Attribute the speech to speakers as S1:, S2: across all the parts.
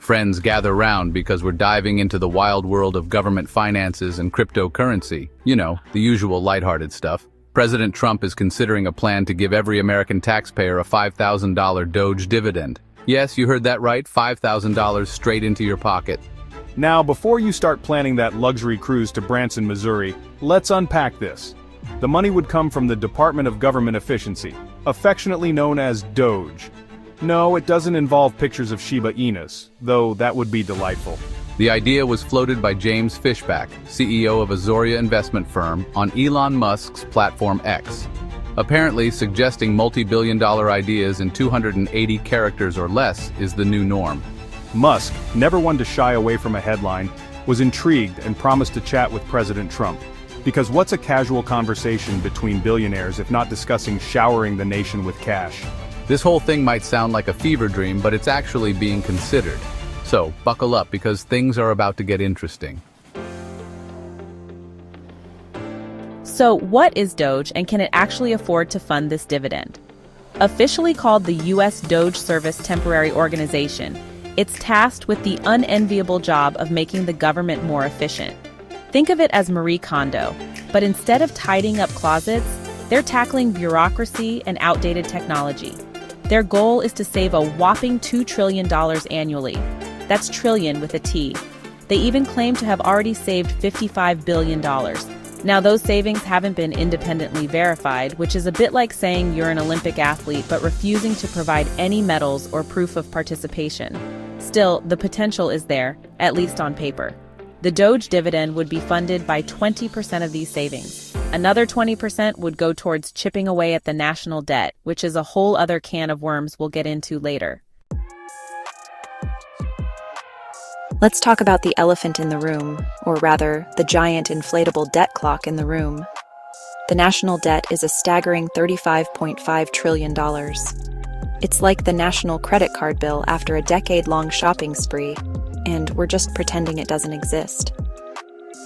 S1: Friends, gather round because we're diving into the wild world of government finances and cryptocurrency. You know, the usual lighthearted stuff. President Trump is considering a plan to give every American taxpayer a $5,000 DOGE dividend. Yes, you heard that right, $5,000 straight into your pocket.
S2: Now, before you start planning that luxury cruise to Branson, Missouri, let's unpack this. The money would come from the Department of Government Efficiency, affectionately known as DOGE. No, it doesn't involve pictures of Shiba Inus, though that would be delightful.
S1: The idea was floated by James Fishback, CEO of Azoria investment firm, on Elon Musk's platform X. Apparently, suggesting multi-billion-dollar ideas in 280 characters or less is the new norm.
S2: Musk, never one to shy away from a headline, was intrigued and promised to chat with President Trump. Because what's a casual conversation between billionaires if not discussing showering the nation with cash?
S1: This whole thing might sound like a fever dream, but it's actually being considered. So, buckle up because things are about to get interesting.
S3: So, what is DOGE and can it actually afford to fund this dividend? Officially called the U.S. DOGE Service Temporary Organization, it's tasked with the unenviable job of making the government more efficient. Think of it as Marie Kondo, but instead of tidying up closets, they're tackling bureaucracy and outdated technology. Their goal is to save a whopping $2 trillion annually. That's trillion with a T. They even claim to have already saved $55 billion. Now, those savings haven't been independently verified, which is a bit like saying you're an Olympic athlete but refusing to provide any medals or proof of participation. Still, the potential is there, at least on paper. The DOGE dividend would be funded by 20% of these savings. Another 20% would go towards chipping away at the national debt, which is a whole other can of worms we'll get into later.
S4: Let's talk about the elephant in the room, or rather, the giant inflatable debt clock in the room. The national debt is a staggering $35.5 trillion. It's like the national credit card bill after a decade-long shopping spree, and we're just pretending it doesn't exist.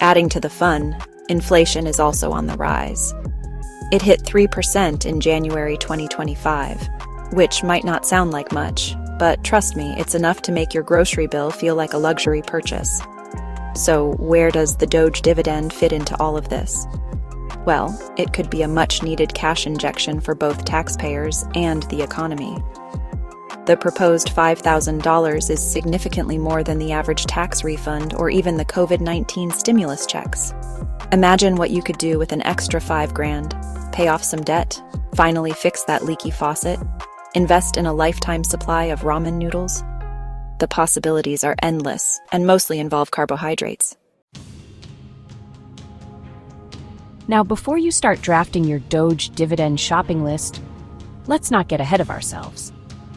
S4: Adding to the fun, inflation is also on the rise. It hit 3% in January 2025, which might not sound like much, but trust me, it's enough to make your grocery bill feel like a luxury purchase. So where does the DOGE dividend fit into all of this? Well, it could be a much-needed cash injection for both taxpayers and the economy. The proposed $5,000 is significantly more than the average tax refund or even the COVID-19 stimulus checks. Imagine what you could do with an extra $5,000, pay off some debt, finally fix that leaky faucet, invest in a lifetime supply of ramen noodles. The possibilities are endless and mostly involve carbohydrates.
S5: Now, before you start drafting your DOGE dividend shopping list, let's not get ahead of ourselves.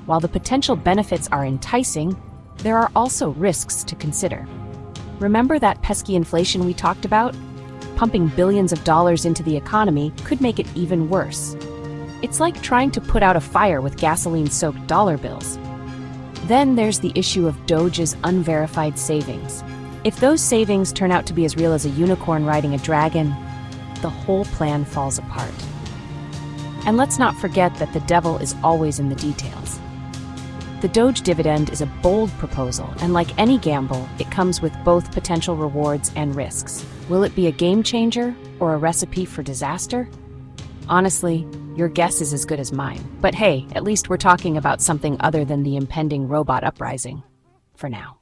S5: While the potential benefits are enticing, there are also risks to consider. Remember that pesky inflation we talked about? Pumping billions of dollars into the economy could make it even worse. It's like trying to put out a fire with gasoline-soaked dollar bills. Then there's the issue of DOGE's unverified savings. If those savings turn out to be as real as a unicorn riding a dragon, the whole plan falls apart. And let's not forget that the devil is always in the details. The DOGE dividend is a bold proposal, and like any gamble, it comes with both potential rewards and risks. Will it be a game changer or a recipe for disaster? Honestly, your guess is as good as mine. But hey, at least we're talking about something other than the impending robot uprising. For now.